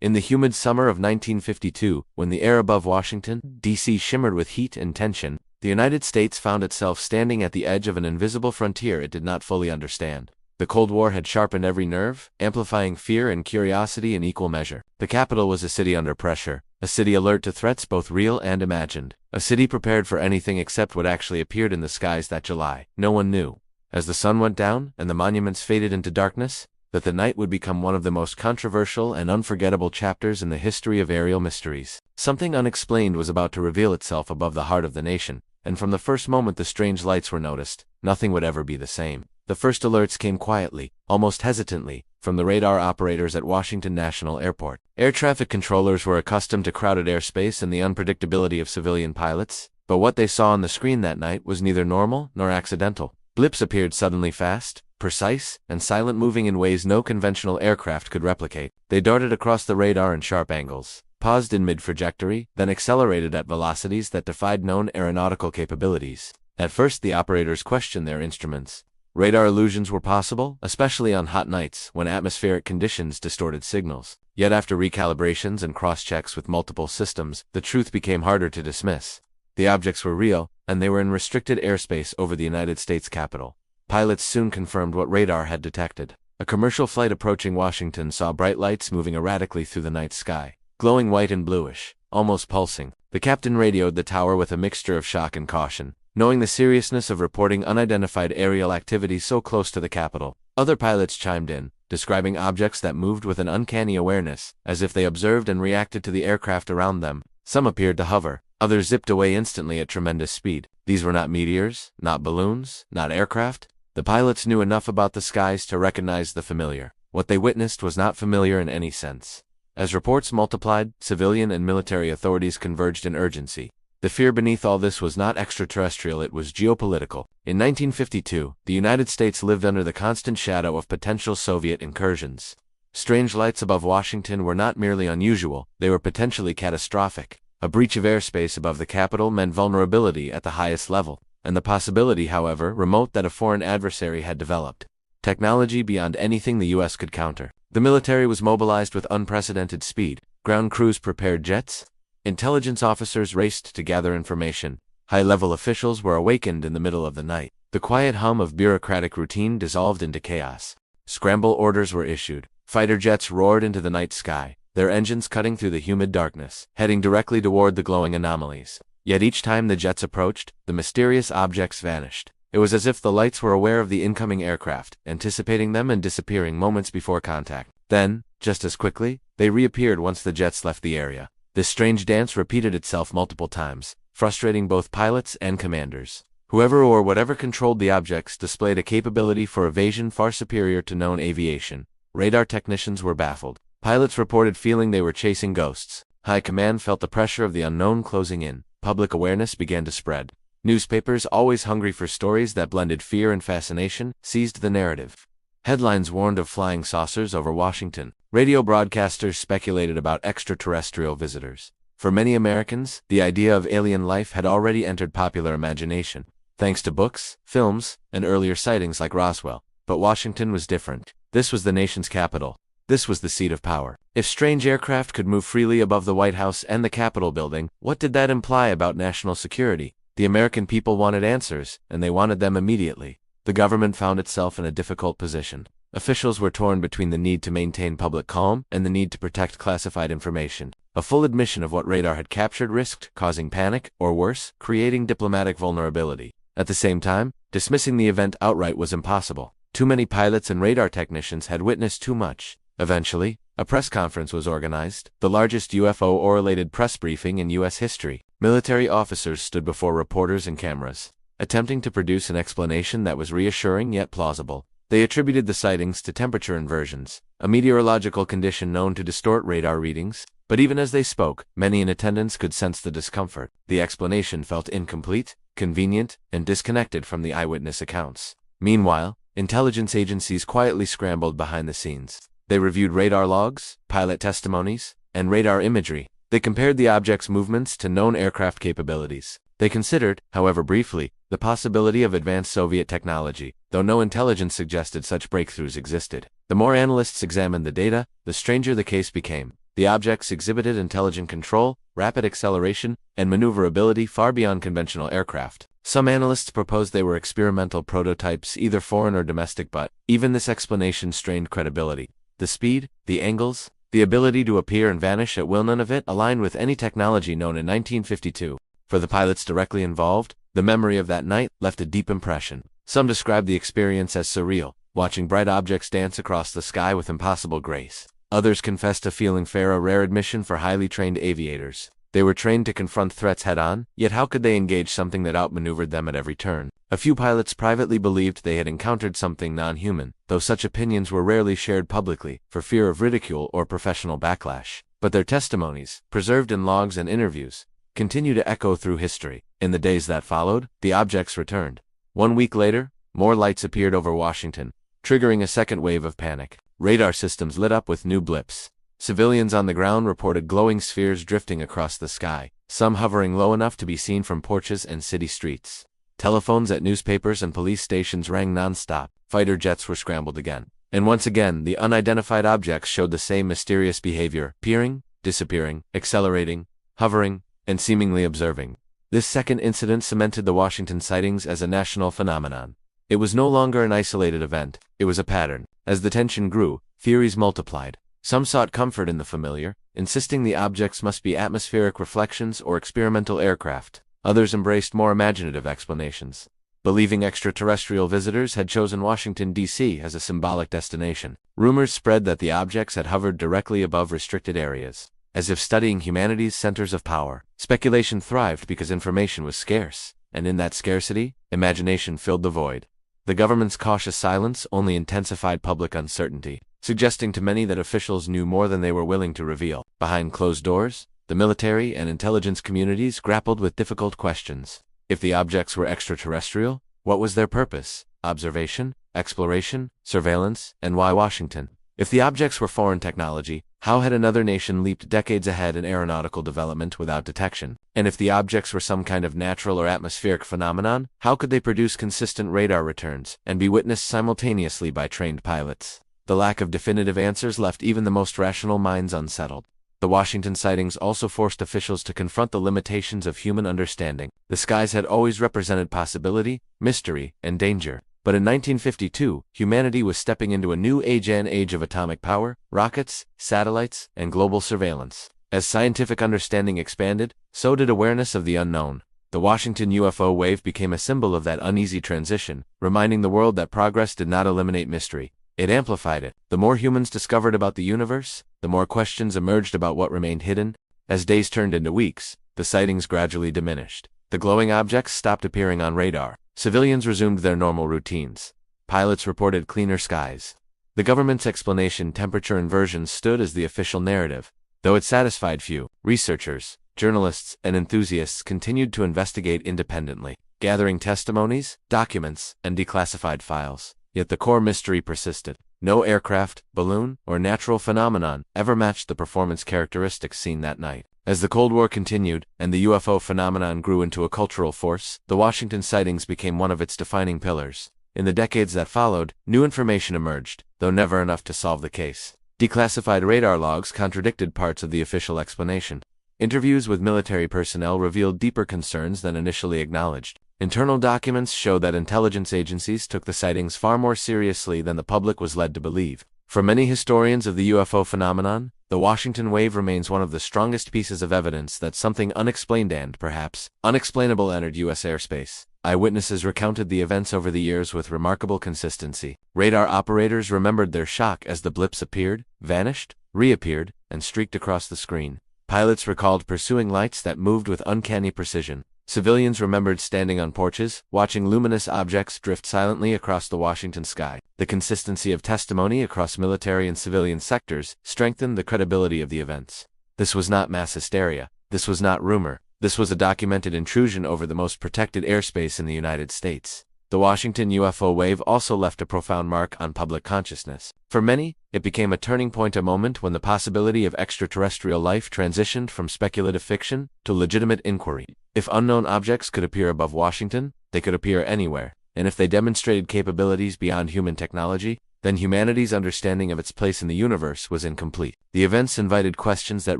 In the humid summer of 1952, when the air above Washington, D.C. shimmered with heat and tension, the United States found itself standing at the edge of an invisible frontier it did not fully understand. The Cold War had sharpened every nerve, amplifying fear and curiosity in equal measure. The capital was a city under pressure, a city alert to threats both real and imagined, a city prepared for anything except what actually appeared in the skies that July. No one knew, as the sun went down and the monuments faded into darkness, that the night would become one of the most controversial and unforgettable chapters in the history of aerial mysteries. Something unexplained was about to reveal itself above the heart of the nation, and from the first moment the strange lights were noticed, nothing would ever be the same. The first alerts came quietly, almost hesitantly, from the radar operators at Washington National Airport. Air traffic controllers were accustomed to crowded airspace and the unpredictability of civilian pilots, but what they saw on the screen that night was neither normal nor accidental. Blips appeared suddenly fast, precise, and silent, moving in ways no conventional aircraft could replicate. They darted across the radar in sharp angles, paused in mid-trajectory, then accelerated at velocities that defied known aeronautical capabilities. At first the operators questioned their instruments. Radar illusions were possible, especially on hot nights when atmospheric conditions distorted signals. Yet after recalibrations and cross-checks with multiple systems, the truth became harder to dismiss. The objects were real, and they were in restricted airspace over the United States Capitol. Pilots soon confirmed what radar had detected. A commercial flight approaching Washington saw bright lights moving erratically through the night sky, glowing white and bluish, almost pulsing. The captain radioed the tower with a mixture of shock and caution, knowing the seriousness of reporting unidentified aerial activity so close to the Capitol. Other pilots chimed in, describing objects that moved with an uncanny awareness, as if they observed and reacted to the aircraft around them. Some appeared to hover, others zipped away instantly at tremendous speed. These were not meteors, not balloons, not aircraft. The pilots knew enough about the skies to recognize the familiar. What they witnessed was not familiar in any sense. As reports multiplied, civilian and military authorities converged in urgency. The fear beneath all this was not extraterrestrial, it was geopolitical. In 1952, the United States lived under the constant shadow of potential Soviet incursions. Strange lights above Washington were not merely unusual, they were potentially catastrophic. A breach of airspace above the capital meant vulnerability at the highest level, and the possibility, however remote, that a foreign adversary had developed technology beyond anything the U.S. could counter. The military was mobilized with unprecedented speed. Ground crews prepared jets. Intelligence officers raced to gather information. High-level officials were awakened in the middle of the night. The quiet hum of bureaucratic routine dissolved into chaos. Scramble orders were issued. Fighter jets roared into the night sky, their engines cutting through the humid darkness, heading directly toward the glowing anomalies. Yet each time the jets approached, the mysterious objects vanished. It was as if the lights were aware of the incoming aircraft, anticipating them and disappearing moments before contact. Then, just as quickly, they reappeared once the jets left the area. This strange dance repeated itself multiple times, frustrating both pilots and commanders. Whoever or whatever controlled the objects displayed a capability for evasion far superior to known aviation. Radar technicians were baffled. Pilots reported feeling they were chasing ghosts. High command felt the pressure of the unknown closing in. Public awareness began to spread. Newspapers, always hungry for stories that blended fear and fascination, seized the narrative. Headlines warned of flying saucers over Washington. Radio broadcasters speculated about extraterrestrial visitors. For many Americans, the idea of alien life had already entered popular imagination, thanks to books, films, and earlier sightings like Roswell. But Washington was different. This was the nation's capital. This was the seat of power. If strange aircraft could move freely above the White House and the Capitol building, what did that imply about national security? The American people wanted answers, and they wanted them immediately. The government found itself in a difficult position. Officials were torn between the need to maintain public calm and the need to protect classified information. A full admission of what radar had captured risked causing panic, or worse, creating diplomatic vulnerability. At the same time, dismissing the event outright was impossible. Too many pilots and radar technicians had witnessed too much. Eventually, a press conference was organized, the largest UFO-related press briefing in U.S. history. Military officers stood before reporters and cameras, attempting to produce an explanation that was reassuring yet plausible. They attributed the sightings to temperature inversions, a meteorological condition known to distort radar readings. But even as they spoke, many in attendance could sense the discomfort. The explanation felt incomplete, convenient, and disconnected from the eyewitness accounts. Meanwhile, intelligence agencies quietly scrambled behind the scenes. They reviewed radar logs, pilot testimonies, and radar imagery. They compared the object's movements to known aircraft capabilities. They considered, however briefly, the possibility of advanced Soviet technology, though no intelligence suggested such breakthroughs existed. The more analysts examined the data, the stranger the case became. The objects exhibited intelligent control, rapid acceleration, and maneuverability far beyond conventional aircraft. Some analysts proposed they were experimental prototypes, either foreign or domestic, but even this explanation strained credibility. The speed, the angles, the ability to appear and vanish at will, none of it aligned with any technology known in 1952. For the pilots directly involved, the memory of that night left a deep impression. Some described the experience as surreal, watching bright objects dance across the sky with impossible grace. Others confessed to feeling fear, a rare admission for highly trained aviators. They were trained to confront threats head-on, yet how could they engage something that outmaneuvered them at every turn? A few pilots privately believed they had encountered something non-human, though such opinions were rarely shared publicly, for fear of ridicule or professional backlash. But their testimonies, preserved in logs and interviews, continue to echo through history. In the days that followed, the objects returned. 1 week later, more lights appeared over Washington, triggering a second wave of panic. Radar systems lit up with new blips. Civilians on the ground reported glowing spheres drifting across the sky, some hovering low enough to be seen from porches and city streets. Telephones at newspapers and police stations rang non-stop. Fighter jets were scrambled again. And once again, the unidentified objects showed the same mysterious behavior, appearing, disappearing, accelerating, hovering, and seemingly observing. This second incident cemented the Washington sightings as a national phenomenon. It was no longer an isolated event, it was a pattern. As the tension grew, theories multiplied. Some sought comfort in the familiar, insisting the objects must be atmospheric reflections or experimental aircraft. Others embraced more imaginative explanations, believing extraterrestrial visitors had chosen Washington, D.C. as a symbolic destination. Rumors spread that the objects had hovered directly above restricted areas, as if studying humanity's centers of power. Speculation thrived because information was scarce, and in that scarcity, imagination filled the void. The government's cautious silence only intensified public uncertainty, suggesting to many that officials knew more than they were willing to reveal. Behind closed doors, the military and intelligence communities grappled with difficult questions. If the objects were extraterrestrial, what was their purpose? Observation, exploration, surveillance, and why Washington? If the objects were foreign technology, how had another nation leaped decades ahead in aeronautical development without detection? And if the objects were some kind of natural or atmospheric phenomenon, how could they produce consistent radar returns and be witnessed simultaneously by trained pilots? The lack of definitive answers left even the most rational minds unsettled. The Washington sightings also forced officials to confront the limitations of human understanding. The skies had always represented possibility, mystery, and danger. But in 1952, humanity was stepping into a new age, an age of atomic power, rockets, satellites, and global surveillance. As scientific understanding expanded, so did awareness of the unknown. The Washington UFO Wave became a symbol of that uneasy transition, reminding the world that progress did not eliminate mystery. It amplified it. The more humans discovered about the universe, the more questions emerged about what remained hidden. As days turned into weeks, the sightings gradually diminished. The glowing objects stopped appearing on radar. Civilians resumed their normal routines. Pilots reported cleaner skies. The government's explanation, temperature inversions, stood as the official narrative. Though it satisfied few, researchers, journalists, and enthusiasts continued to investigate independently, gathering testimonies, documents, and declassified files. Yet the core mystery persisted. No aircraft, balloon, or natural phenomenon ever matched the performance characteristics seen that night. As the Cold War continued, and the UFO phenomenon grew into a cultural force, the Washington sightings became one of its defining pillars. In the decades that followed, new information emerged, though never enough to solve the case. Declassified radar logs contradicted parts of the official explanation. Interviews with military personnel revealed deeper concerns than initially acknowledged. Internal documents show that intelligence agencies took the sightings far more seriously than the public was led to believe. For many historians of the UFO phenomenon, the Washington Wave remains one of the strongest pieces of evidence that something unexplained and, perhaps, unexplainable entered U.S. airspace. Eyewitnesses recounted the events over the years with remarkable consistency. Radar operators remembered their shock as the blips appeared, vanished, reappeared, and streaked across the screen. Pilots recalled pursuing lights that moved with uncanny precision. Civilians remembered standing on porches, watching luminous objects drift silently across the Washington sky. The consistency of testimony across military and civilian sectors strengthened the credibility of the events. This was not mass hysteria. This was not rumor. This was a documented intrusion over the most protected airspace in the United States. The Washington UFO Wave also left a profound mark on public consciousness. For many, it became a turning point, a moment when the possibility of extraterrestrial life transitioned from speculative fiction to legitimate inquiry. If unknown objects could appear above Washington, they could appear anywhere. And if they demonstrated capabilities beyond human technology, then humanity's understanding of its place in the universe was incomplete. The events invited questions that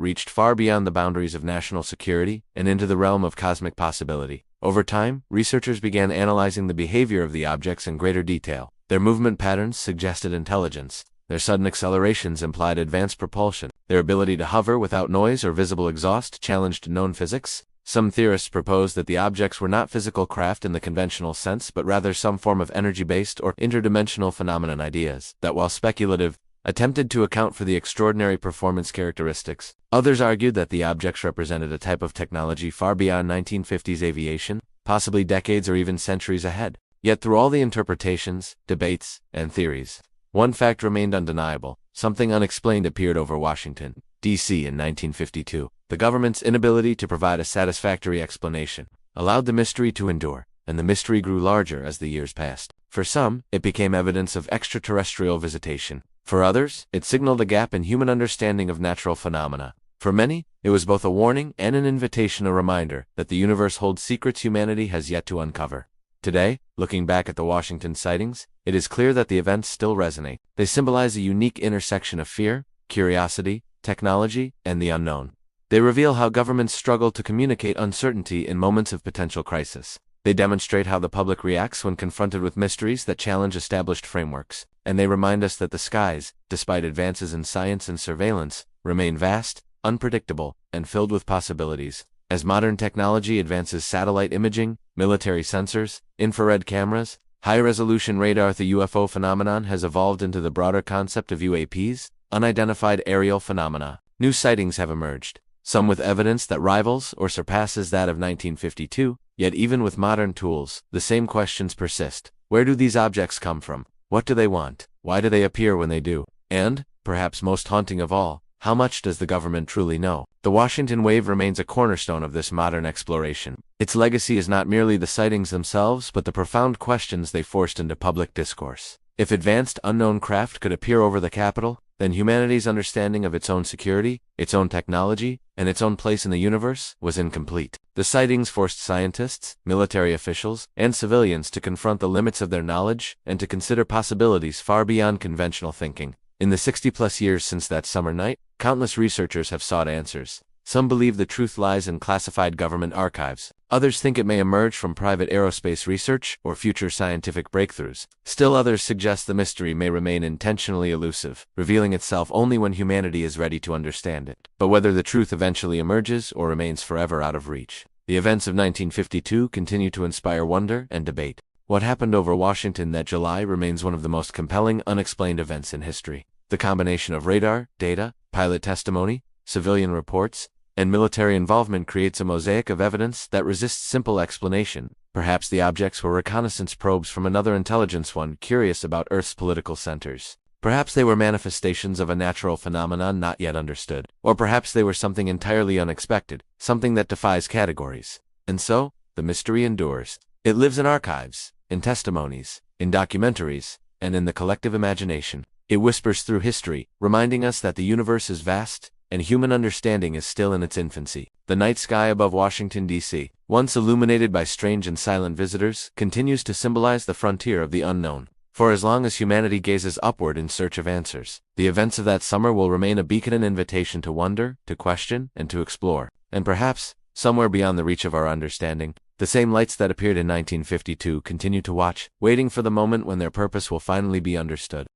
reached far beyond the boundaries of national security and into the realm of cosmic possibility. Over time, researchers began analyzing the behavior of the objects in greater detail. Their movement patterns suggested intelligence. Their sudden accelerations implied advanced propulsion. Their ability to hover without noise or visible exhaust challenged known physics. Some theorists proposed that the objects were not physical craft in the conventional sense, but rather some form of energy-based or interdimensional phenomenon. Ideas that, while speculative, attempted to account for the extraordinary performance characteristics. Others argued that the objects represented a type of technology far beyond 1950s aviation, possibly decades or even centuries ahead. Yet through all the interpretations, debates, and theories, one fact remained undeniable. Something unexplained appeared over Washington, D.C. in 1952. The government's inability to provide a satisfactory explanation allowed the mystery to endure, and the mystery grew larger as the years passed. For some, it became evidence of extraterrestrial visitation. For others, it signaled a gap in human understanding of natural phenomena. For many, it was both a warning and an invitation, a reminder that the universe holds secrets humanity has yet to uncover. Today, looking back at the Washington sightings, it is clear that the events still resonate. They symbolize a unique intersection of fear, curiosity, technology, and the unknown. They reveal how governments struggle to communicate uncertainty in moments of potential crisis. They demonstrate how the public reacts when confronted with mysteries that challenge established frameworks. And they remind us that the skies, despite advances in science and surveillance, remain vast, unpredictable, and filled with possibilities. As modern technology advances, satellite imaging, military sensors, infrared cameras, high-resolution radar, the UFO phenomenon has evolved into the broader concept of UAPs, unidentified aerial phenomena. New sightings have emerged, some with evidence that rivals or surpasses that of 1952, yet even with modern tools, the same questions persist. Where do these objects come from? What do they want? Why do they appear when they do? And, perhaps most haunting of all, how much does the government truly know? The Washington Wave remains a cornerstone of this modern exploration. Its legacy is not merely the sightings themselves, but the profound questions they forced into public discourse. If advanced unknown craft could appear over the Capitol, then humanity's understanding of its own security, its own technology, and its own place in the universe was incomplete. The sightings forced scientists, military officials, and civilians to confront the limits of their knowledge and to consider possibilities far beyond conventional thinking. In the 60-plus years since that summer night, countless researchers have sought answers. Some believe the truth lies in classified government archives. Others think it may emerge from private aerospace research or future scientific breakthroughs. Still others suggest the mystery may remain intentionally elusive, revealing itself only when humanity is ready to understand it. But whether the truth eventually emerges or remains forever out of reach, the events of 1952 continue to inspire wonder and debate. What happened over Washington that July remains one of the most compelling unexplained events in history. The combination of radar, data, pilot testimony, civilian reports, and military involvement creates a mosaic of evidence that resists simple explanation. Perhaps the objects were reconnaissance probes from another intelligence, one curious about Earth's political centers. Perhaps they were manifestations of a natural phenomenon not yet understood. Or perhaps they were something entirely unexpected, something that defies categories. And so, the mystery endures. It lives in archives, in testimonies, in documentaries, and in the collective imagination. It whispers through history, reminding us that the universe is vast, and human understanding is still in its infancy. The night sky above Washington, D.C., once illuminated by strange and silent visitors, continues to symbolize the frontier of the unknown. For as long as humanity gazes upward in search of answers, the events of that summer will remain a beacon, an invitation to wonder, to question, and to explore. And perhaps, somewhere beyond the reach of our understanding, the same lights that appeared in 1952 continue to watch, waiting for the moment when their purpose will finally be understood.